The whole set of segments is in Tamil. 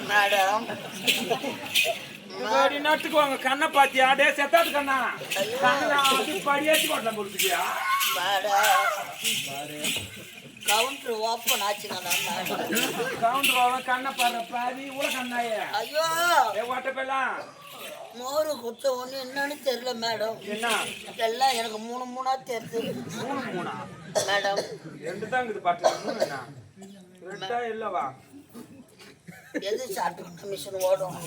மேடம் நட்டுக்குவாங்க கண்ணை பாத்தியா டே செத்தாது கண்ணா படியாச்சு கொட்டலாம் கொடுத்துக்கியா கவுண்டர் ஓப்பன் ஆச்சுங்களா கவுண்டர் கண்ணை பாரு பாதி உள்ள கண்ணாயே ஐயோ ஓட்டப்பெல்லாம் மோரு குத்த ஒண்ணு என்னன்னு தெரியல மேடம். என்ன எல்லாம் எனக்கு மூணா தெரியுது. மூணா மேடம் ரெண்டு தான் இருக்குது பாட்டு என்ன ரெண்டா இல்லவா எது சாப்பிட்டு மிஷின் ஓடும்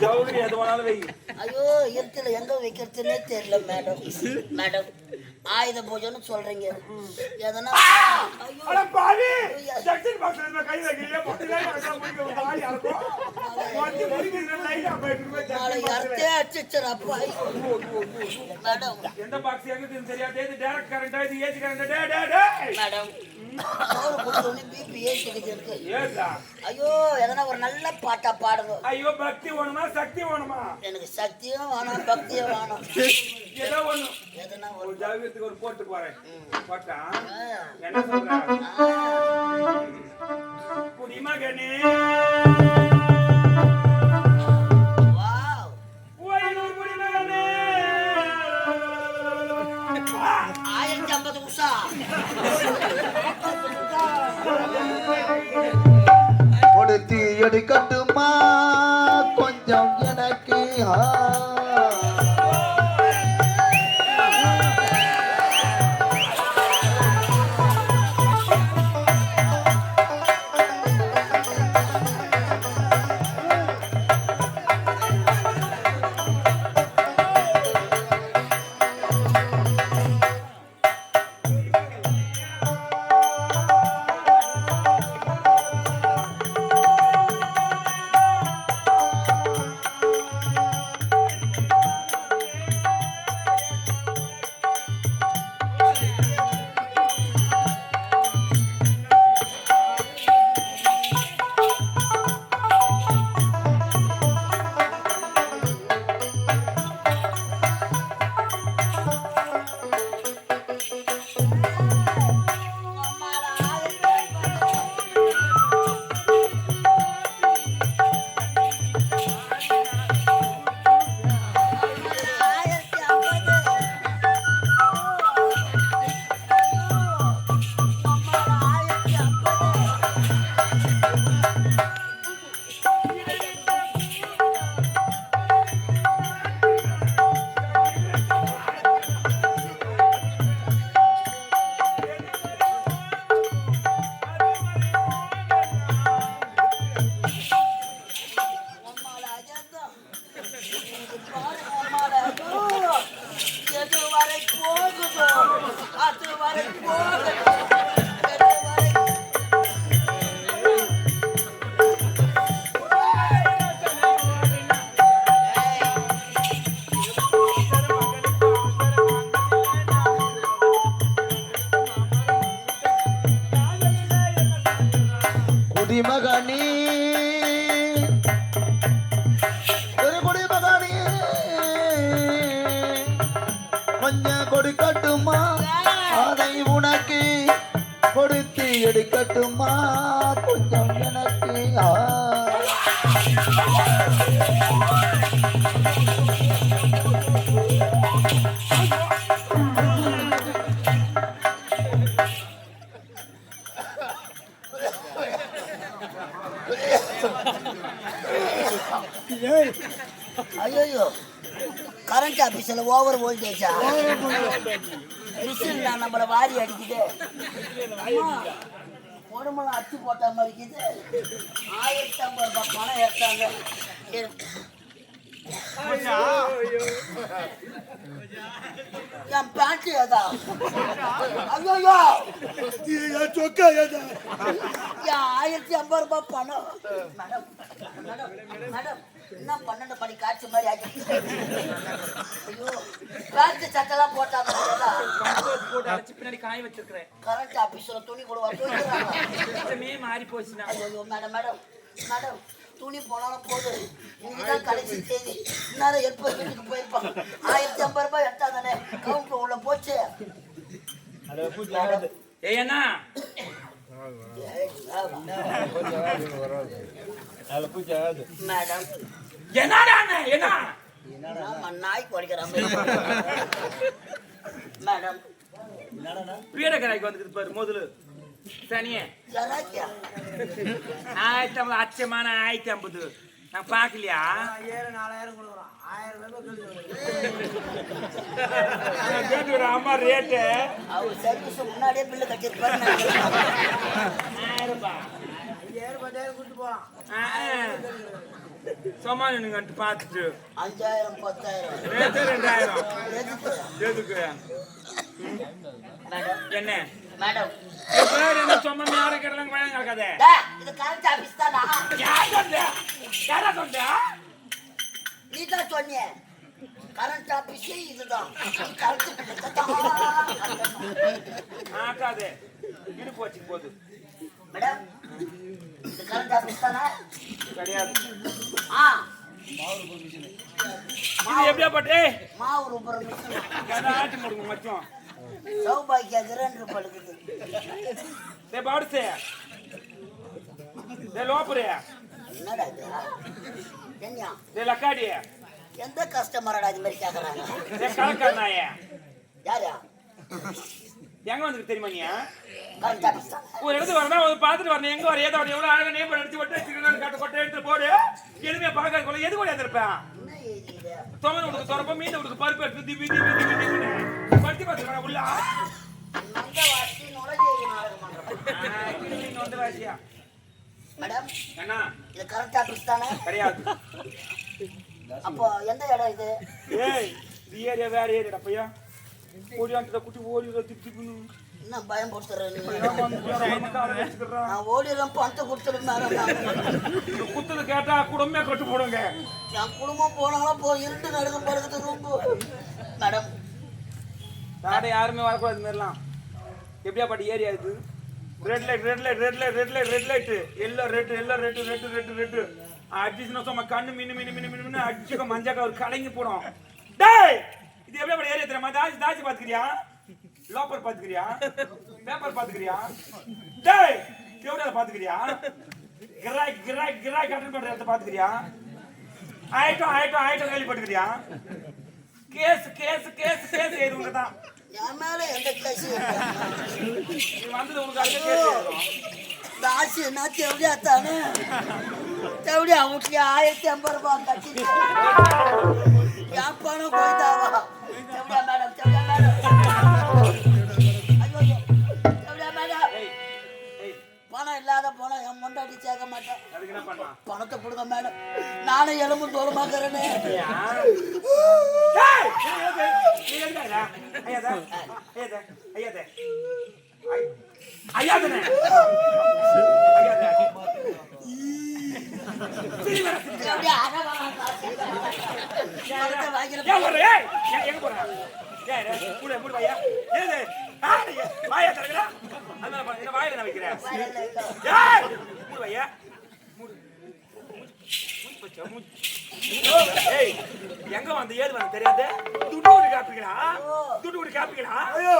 கவுரி எது வேணாலும் வை. ஐயோ இருக்குல்ல எங்க வைக்கிறதுன்னே தெரியல மேடம். மேடம் ஆயுத பூஜைன்னு சொல்றீங்க எதனா பாவி செக்ஷன் பாக்ஸ்ல கை வைக்கலையே பொட்டிலே வைக்க பாவி யாரோ வந்து முடிக்கிற லைட்டா போயிட்டு நாளை யாரே அடிச்சற அப்பா மேடம் எந்த பாக்ஸ் எங்க தெரியாது இது டைரக்ட் கரண்ட் இது ஏசி கரண்ட் டே டே டே மேடம் ஒரு குடுனி பிபி ஏசிக்கு இருக்கு ஏதா ஐயோ எதனா ஒரு நல்ல பாட்டா பாடுங்க. ஐயோ பக்தி வேணுமா சக்தி வேணுமா? எனக்கு சக்தியும் வேணும் பக்தியும் வேணும். ஏதோ ஒண்ணு எதனா ஒரு ஜாகிரத்துக்கு ஒரு போட்டு போறேன் போட்டா என்ன சொல்ற குடிமகனே வாவ் ஓய்னூர் குடிமகனே 1050 உஷா கொடுத்து எடுக்கட்டுமா கொஞ்சம் எனக்கு குடிமகனே ஒரு குடிமகனே கொஞ்சம் கொடுக்கட்டுமா அதை உனக்கு கொடுத்து எடுக்கட்டுமா கொஞ்சம் எனக்கு ஐயோ கரண்ட் ஆபீஸ்ல ஓவர் வோல்டேஜா மிஷின் நம்மள வாரி அடிக்குது உடம்புல அச்சு போட்ட மாதிரி இருக்குது 1050 ரூபாய் பணம் எடுத்தாங்க என் பேண்ட் ஏதா ஐயோ சொக்கா ஏதா 1050 ரூபாய் பணம் மேடம் மேடம் மேடம் என்ன 12 படி காட்சி மாதிரி ஆச்சு ஐயோ பேண்ட் சட்டெல்லாம் போட்டாங்க பின்னாடி காய வச்சிருக்கிறேன் கரண்ட் ஆபீஸ்ல துணி கொடுவாங்க மாறி போச்சுன்னா ஐயோ மேடம் மேடம் மேடம் துணி போனாலும் போதும் இன்னைக்குதான் கடைசி தேதி இன்னும் எப்போ வீட்டுக்கு போயிருப்பாங்க 1050 ரூபாய் எடுத்தாதானே கவுண்டர் உள்ள போச்சு பூச்சி ஏய் என்ன மேடம் என்னடா என்ன ஆமா, நாய் குறைக்கிற மேடம் பீடக்கராய்க்கு வந்துருக்கு பாரு முதல்ல சனியே ஜராக்கியா 1050 அச்சமான 1050 நான் பாக்கலையா 4000 கொடுக்குறோம் 1000 கேட்டுற அம்மா ரேட்டு அவர் சர்வீஸ் முன்னாடியே பில்லு கட்டியிருப்பாரு 1000 ரூபாய் 5000 10000 கொடுத்து போலாம் சமாளி நீங்க பார்த்துட்டு 5000 10000 ரேட்டு 2000 எதுக்கு எதுக்கு மேடம் என்ன மேடம் பேர் என்ன சொன்ன யாரை கேட்டலாம் பயம் கேட்காதே இது கரண்ட் ஆபீஸ் தானா யார் சொன்ன யாரா சொன்ன நீ தான் சொன்னிய கரண்ட் ஆபீஸ் இதுதான் கரண்ட் ஆக்காதே இடு போச்சு போது மேடம் இது கரண்ட் ஆபீஸ் தானா கிடையாது ஆ இது எப்படியா பட்டே மாவு ரூபர் மிஷின் ஆட்டி முடுங்க மச்சம் சௌபாக்கியா கிரண்டர் படுக்குது டே பாடுசே டே லோப்பரே என்னடா இது என்னையா டே லக்காடி எந்த கஸ்டமரடா இது மாதிரி கேக்குறாங்க டே கலக்கண்ணாயே யாரா எங்க வந்து தெரியுமா நீ கரண்ட் ஆபீஸ் தான் ஒரு இடத்துக்கு வரணும் ஒரு பார்த்துட்டு வரணும் எங்க வர ஏதோ எவ்வளவு அழகா நேம் அடிச்சு விட்டு சிக்கன் கட்ட கொட்டை எடுத்து போடு எதுவுமே பார்க்காத கொள்ள எது கூட இருப்பேன் என்ன எழுதிது தொமன் உனக்கு தொடப்ப மீன் உனக்கு பருப்பு எடுத்து திபி படுத்தி பார்த்துக்கலாம் உள்ள மந்த வாசி நுழைஞ்சு நாடகம் நீங்க வந்து ராசியா மேடம் என்ன இது கரண்ட் ஆபீஸ் தானே கிடையாது அப்போ எந்த இடம் இது ஏய் இது ஏரியா வேற ஏரியாடா பையா ஓடி அந்த குட்டி ஓடி திப்பின்னு என்ன பயம் போட்டுறேன் நீ குத்துது நான் ஓடிடுறேன் பணத்தை கொடுத்துருந்தேன் கேட்டா குடும்பமே கட்டு போடுங்க என் குடும்பம் போனாங்களா போ இருட்டு நடுக்க படுக்குது ரொம்ப மேடம் தாடை யாருமே வரக்கூடாது இந்த மாதிரிலாம் எப்படியா பாட்டி ஏரியா இது red light red light red light red light red light yellow red red அடிச்சுனா சும்மா கண்ணு மின்னு அடிச்சுக்க மஞ்சக்கா ஒரு கலங்கி போடும் டேய் இது எப்படியா பாட்டி ஏரியா தெரியுமா தாசி பாத்துக்கிறியா லோப்பர் பாத்துக்கிறியா பேப்பர் பாத்துக்கிறியா டேய் எவ்வளவு பாத்துக்கிறியா கிராய் கட்டன் பண்ற இடத்த பாத்துக்கிறியா ஆயிட்டம் கேள்விப்பட்டுக்கிறியா கேஸ் எதுவுங்க தான் என் மேல எந்த கேசி நீ வந்தது உனக்கு அடுத்த கேஸ் எழுதும் தாசி என்ன தேவடியா தானே தேவடியா வீட்லயே 1050 ரூபாய் கட்டி என் பணம் போய்தாவா தேவடியா மேடம் தேவடியா மேடம் பணம் இல்லாத போனா என் முண்டாடி சேர்க்க மாட்டேன் அதுக்கு என்ன பண்ணா பணத்தை கொடுங்க மேடம் நானும் எலும்பு தோறுமாக்குறேன்னு எங்க வந்து ஏது வந்து தெரியாது துட்டு காப்பிங்களா ஐயோ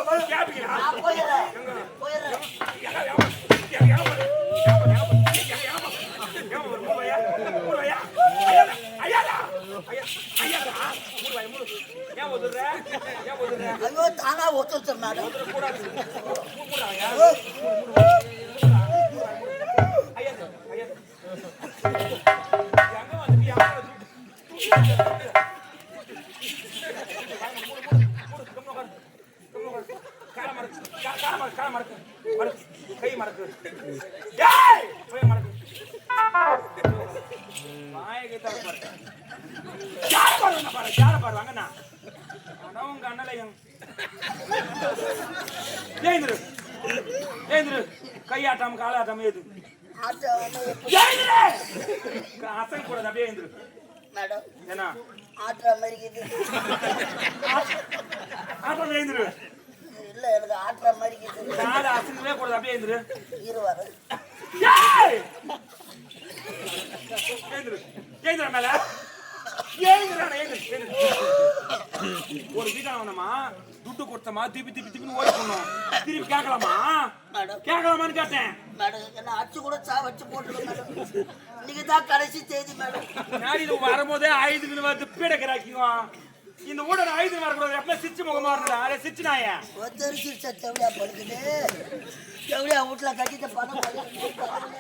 தானா ஒத்துச்சு மேடம் கை மறக்கு பாரு வாங்கண்ணா உங்க அண்ணலையும் ஏந்திரு கையாட்டாம காலாட்டாம ஏது அசல் கூடாது அப்படியே ஏந்திரு மேடம் என்ன ஆட்டுற மாதிரி ஆட்டம் ஏந்திரு இல்ல எனக்கு ஆட்டுற மாதிரி கால அசல்லே கூடாது அப்படியே ஏந்திரு இருவாரு ஏந்திர மேல ஒரு வீட்டா வேணாமா துட்டு கொடுத்தமா திருப்பி ஓடி போனோம் திருப்பி கேட்கலாமா மேடம் கேட்கலாமான்னு கேட்டேன் மேடம் என்ன அச்சு கூட வச்சு போட்டுருங்க மேடம் இன்னைக்கு தான் கடைசி தேதி மேடம் நான் இது வரும்போதே ஆயுதுக்குன்னு வந்து பீடக்கிறாக்கியும் இந்த ஊட ஆயுதம் வரக்கூடாது எப்ப சிச்சு முகமா இருந்தா அதை சிச்சுனாய ஒத்தரிச்சு செவடியா படுக்குது செவடியா வீட்டுல கட்டிட்டு பணம்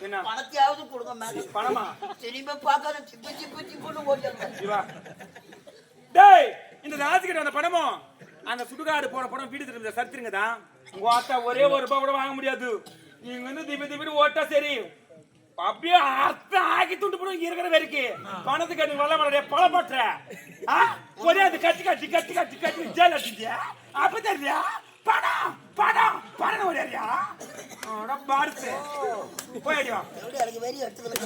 என்ன பணத்தையாவது கொடுங்க மேடம் பணமா திரும்ப பார்க்காத சிப்புன்னு ஓடியாங்க இவா டேய் இந்த ராசிக்கிட்ட அந்த பணமும் அந்த சுடுகாடு போற படம் வீடு திரும்ப சரித்திருங்க தான் உங்க ஆத்தா ஒரே ஒரு ரூபாய் கூட வாங்க முடியாது நீங்க வந்து திப்பி ஓட்டா சரி அப்படியே அர்த்தம் ஆக்கி துண்டு போடும் இருக்கிற வரைக்கும் பணத்துக்கு நீ வல்ல வளர பல பற்ற ஒரே அது கட்டி ஜெயில் அடிச்சியா அப்ப தெரியா பணம் ஒரேயா பாடுத்து போயிடுவா எப்படி எனக்கு வெறி எடுத்துக்கிறது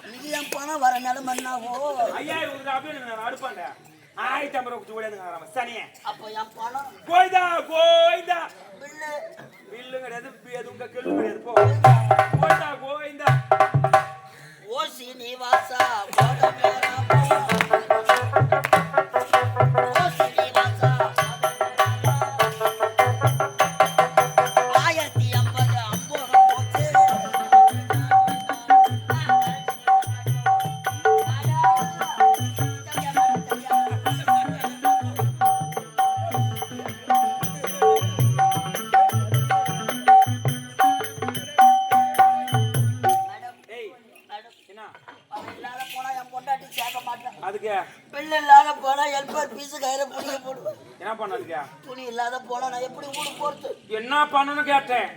இன்னைக்கு என் பணம் வர நிலைமன்னாவோ 5000 அப்படியே அடுப்பாண்ட 1050 ரூபாய் ஓடுங்க சனியே அப்போ என் பணம் கோயிந்தா பில்லு பில்லு கிடையாது எதுவும் கேள்வி கிடையாது போ கோயிந்தா ஓ சீனிவாசா ஓ சீனிவாசா 1050 போச்சு அதுக்கு பிள்ளை இல்லாத போனா ஹெல்பர் பீஸ் கையில புடிக்க போடுவேன் என்ன பண்ண அதுக்கு துணி இல்லாத போனா நான் எப்படி ஊடு போறது என்ன பண்ணணும்னு கேட்டேன்